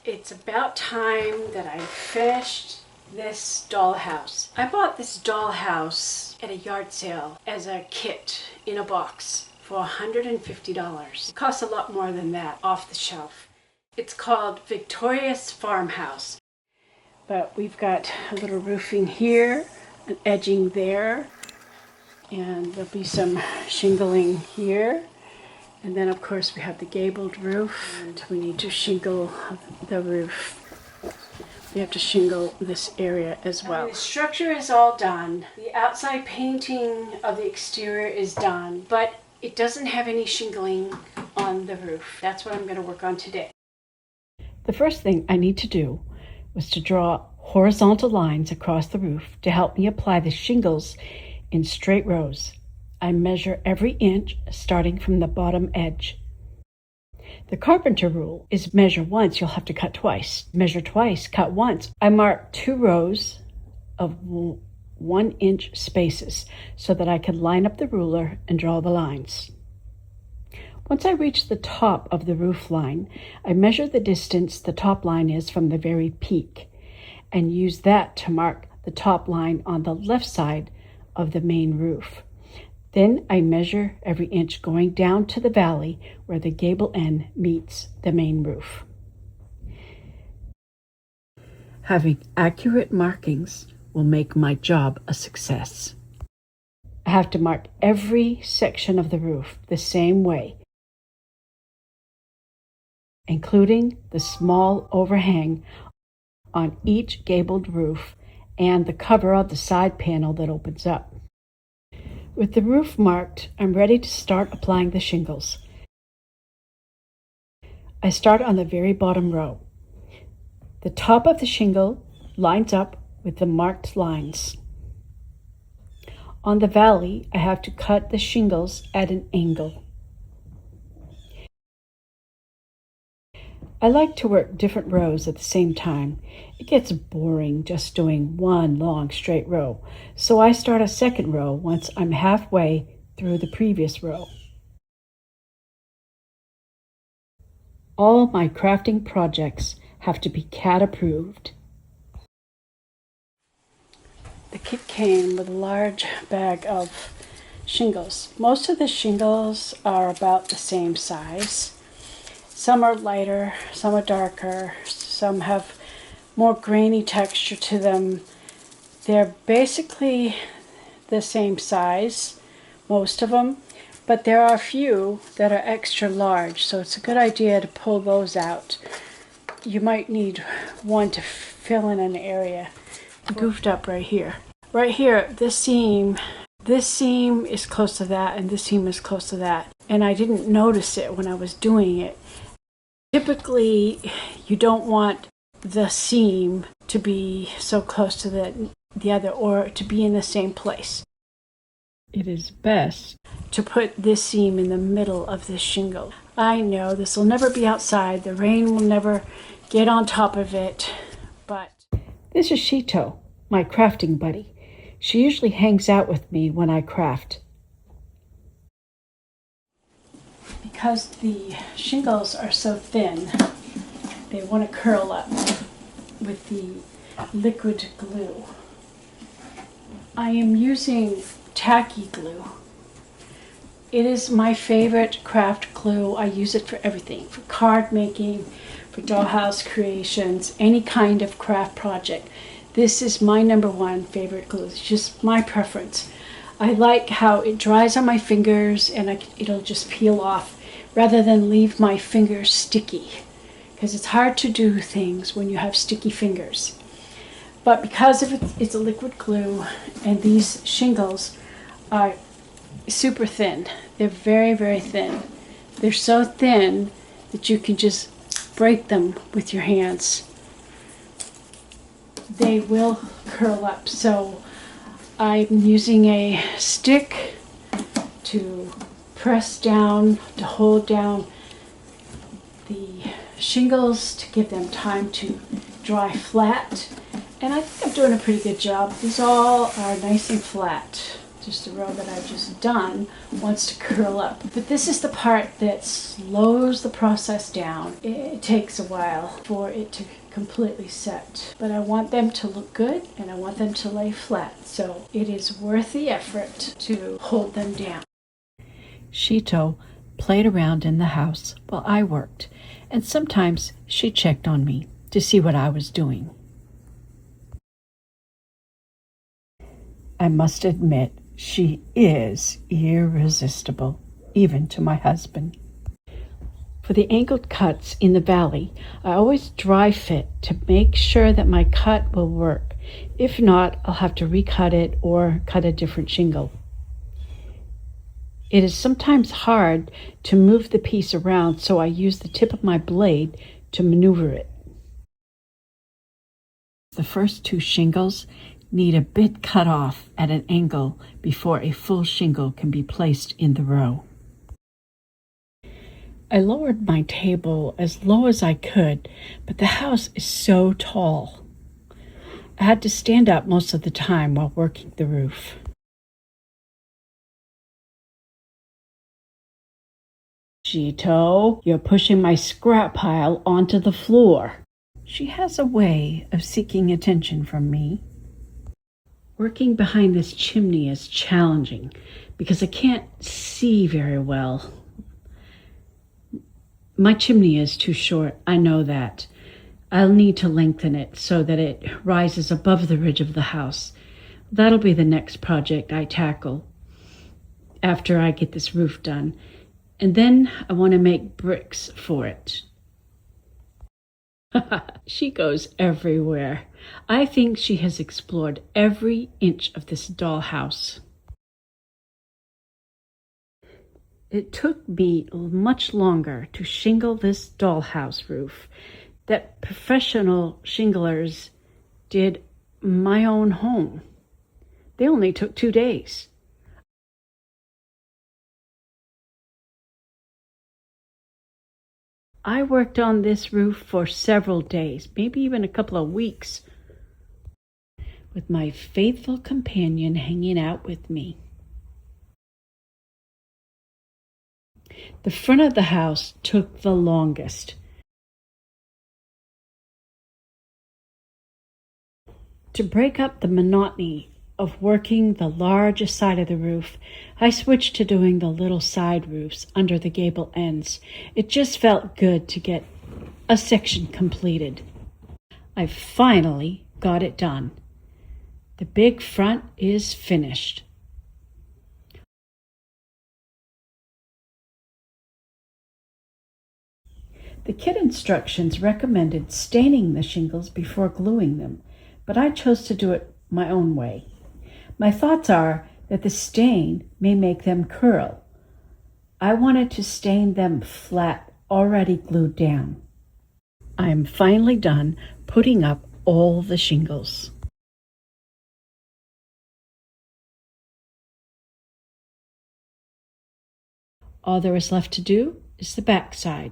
It's about time that I finished this dollhouse. I bought this dollhouse at a yard sale as a kit in a box for $150. It costs a lot more than that off the shelf. It's called Victoria's Farmhouse. But we've got a little roofing here, an edging there, and there'll be some shingling here. And then of course we have the gabled roof, and we need to shingle the roof. We have to shingle this area as well. The structure is all done. The outside painting of the exterior is done, but it doesn't have any shingling on the roof. That's what I'm going to work on today. The first thing I need to do was to draw horizontal lines across the roof to help me apply the shingles in straight rows. I measure every inch starting from the bottom edge. The carpenter rule is measure once, you'll have to cut twice. Measure twice, cut once. I mark 2 rows of 1 inch spaces so that I can line up the ruler and draw the lines. Once I reach the top of the roof line, I measure the distance the top line is from the very peak and use that to mark the top line on the left side of the main roof. Then I measure every inch going down to the valley where the gable end meets the main roof. Having accurate markings will make my job a success. I have to mark every section of the roof the same way, including the small overhang on each gabled roof and the cover of the side panel that opens up. With the roof marked, I'm ready to start applying the shingles. I start on the very bottom row. The top of the shingle lines up with the marked lines. On the valley, I have to cut the shingles at an angle. I like to work different rows at the same time. It gets boring just doing one long straight row, so I start a second row once I'm halfway through the previous row. All my crafting projects have to be CAD approved. The kit came with a large bag of shingles. Most of the shingles are about the same size. Some are lighter, some are darker, some have more grainy texture to them. They're basically the same size, most of them, but there are a few that are extra large, so it's a good idea to pull those out. You might need one to fill in an area. Goofed up right here. Right here, this seam is close to that, and this seam is close to that. And I didn't notice it when I was doing it. Typically, you don't want the seam to be so close to the other or to be in the same place. It is best to put this seam in the middle of this shingle. I know this will never be outside. The rain will never get on top of it, but this is Sheto, my crafting buddy. She usually hangs out with me when I craft. Because the shingles are so thin, they want to curl up with the liquid glue. I am using tacky glue. It is my favorite craft glue. I use it for everything, for card making, for dollhouse creations, any kind of craft project. This is my #1 favorite glue. It's just my preference. I like how it dries on my fingers and it'll just peel off rather than leave my fingers sticky, because it's hard to do things when you have sticky fingers. But because of it's a liquid glue, and these shingles are super thin. They're very, very thin. They're so thin that you can just break them with your hands. They will curl up, so I'm using a stick to press down, to hold down the shingles to give them time to dry flat. And I think I'm doing a pretty good job. These all are nice and flat. just the row that I've just done, wants to curl up. But this is the part that slows the process down. It takes a while for it to completely set. But I want them to look good and I want them to lay flat. So it is worth the effort to hold them down. Sheto played around in the house while I worked, and sometimes she checked on me to see what I was doing. I must admit, she is irresistible, even to my husband. For the angled cuts in the valley, I always dry fit to make sure that my cut will work. If not, I'll have to recut it or cut a different shingle. It is sometimes hard to move the piece around, so I use the tip of my blade to maneuver it. The first two shingles need a bit cut off at an angle before a full shingle can be placed in the row. I lowered my table as low as I could, but the house is so tall. I had to stand up most of the time while working the roof. Sheto, you're pushing my scrap pile onto the floor. She has a way of seeking attention from me. Working behind this chimney is challenging because I can't see very well. My chimney is too short, I know that. I'll need to lengthen it so that it rises above the ridge of the house. That'll be the next project I tackle after I get this roof done. And then I want to make bricks for it. She goes everywhere. I think she has explored every inch of this dollhouse. It took me much longer to shingle this dollhouse roof that professional shinglers did my own home. They only took 2 days. I worked on this roof for several days, maybe even a couple of weeks, with my faithful companion hanging out with me. The front of the house took the longest. To break up the monotony of working the larger side of the roof, I switched to doing the little side roofs under the gable ends. It just felt good to get a section completed. I finally got it done. The big front is finished. The kit instructions recommended staining the shingles before gluing them, but I chose to do it my own way. My thoughts are that the stain may make them curl. I wanted to stain them flat, already glued down. I am finally done putting up all the shingles. All there is left to do is the back side.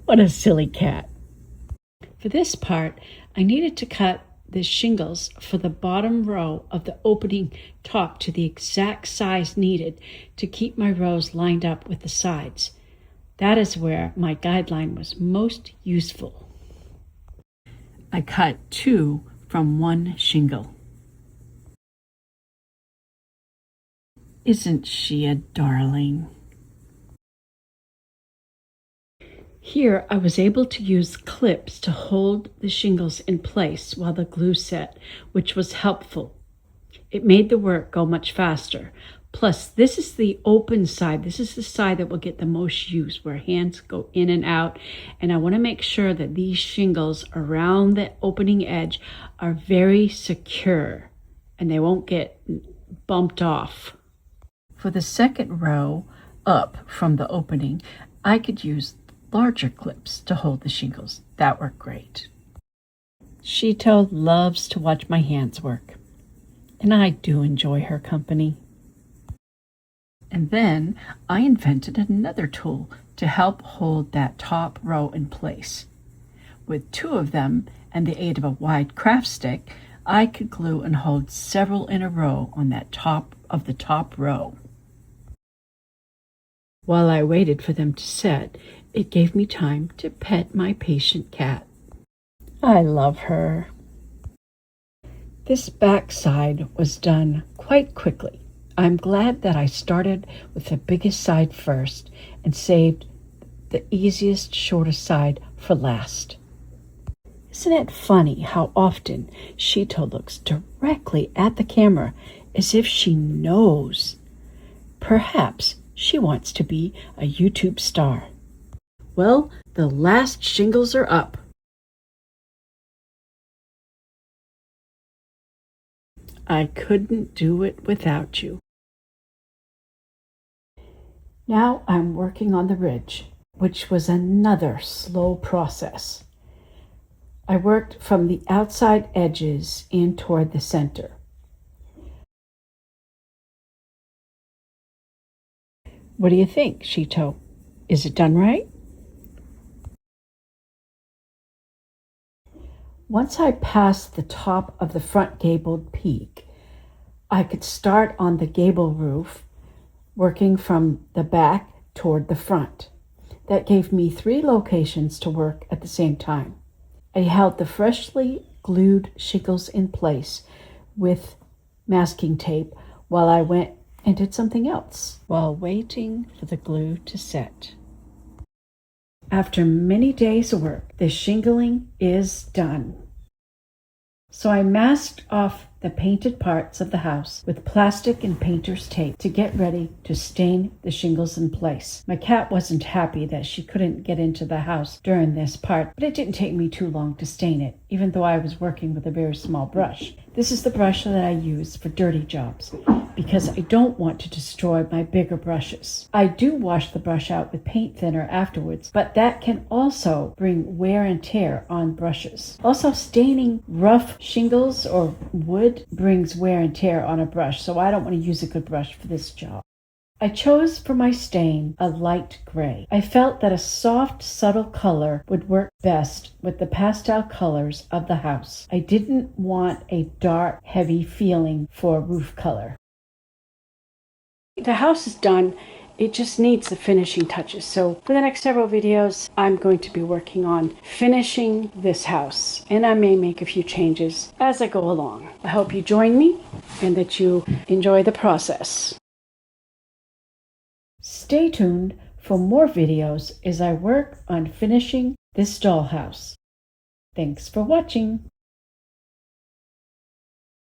What a silly cat. For this part, I needed to cut the shingles for the bottom row of the opening top to the exact size needed to keep my rows lined up with the sides. That is where my guideline was most useful. I cut 2 from 1 shingle. Isn't she a darling? Here, I was able to use clips to hold the shingles in place while the glue set, which was helpful. It made the work go much faster. Plus, this is the open side. This is the side that will get the most use, where hands go in and out. And I want to make sure that these shingles around the opening edge are very secure and they won't get bumped off. For the second row up from the opening, I could use larger clips to hold the shingles. That worked great. Sheto loves to watch my hands work, and I do enjoy her company. And then I invented another tool to help hold that top row in place. With 2 of them and the aid of a wide craft stick, I could glue and hold several in a row on that top of the top row. While I waited for them to set, it gave me time to pet my patient cat. I love her. This back side was done quite quickly. I'm glad that I started with the biggest side first and saved the easiest, shortest side for last. Isn't it funny how often Sheto looks directly at the camera as if she knows? Perhaps she wants to be a YouTube star. Well, the last shingles are up. I couldn't do it without you. Now I'm working on the ridge, which was another slow process. I worked from the outside edges in toward the center. What do you think, Sheto? Is it done right? Once I passed the top of the front gabled peak, I could start on the gable roof, working from the back toward the front. That gave me 3 locations to work at the same time. I held the freshly glued shingles in place with masking tape while I went and did something else while waiting for the glue to set. After many days of work, the shingling is done. So I masked off the painted parts of the house with plastic and painter's tape to get ready to stain the shingles in place. My cat wasn't happy that she couldn't get into the house during this part, but it didn't take me too long to stain it, even though I was working with a very small brush. This is the brush that I use for dirty jobs, because I don't want to destroy my bigger brushes. I do wash the brush out with paint thinner afterwards, but that can also bring wear and tear on brushes. Also, staining rough shingles or wood brings wear and tear on a brush, so I don't want to use a good brush for this job. I chose for my stain a light gray. I felt that a soft, subtle color would work best with the pastel colors of the house. I didn't want a dark, heavy feeling for roof color. The house is done. It just needs the finishing touches. So for the next several videos, I'm going to be working on finishing this house. And I may make a few changes as I go along. I hope you join me and that you enjoy the process. Stay tuned for more videos as I work on finishing this dollhouse. Thanks for watching.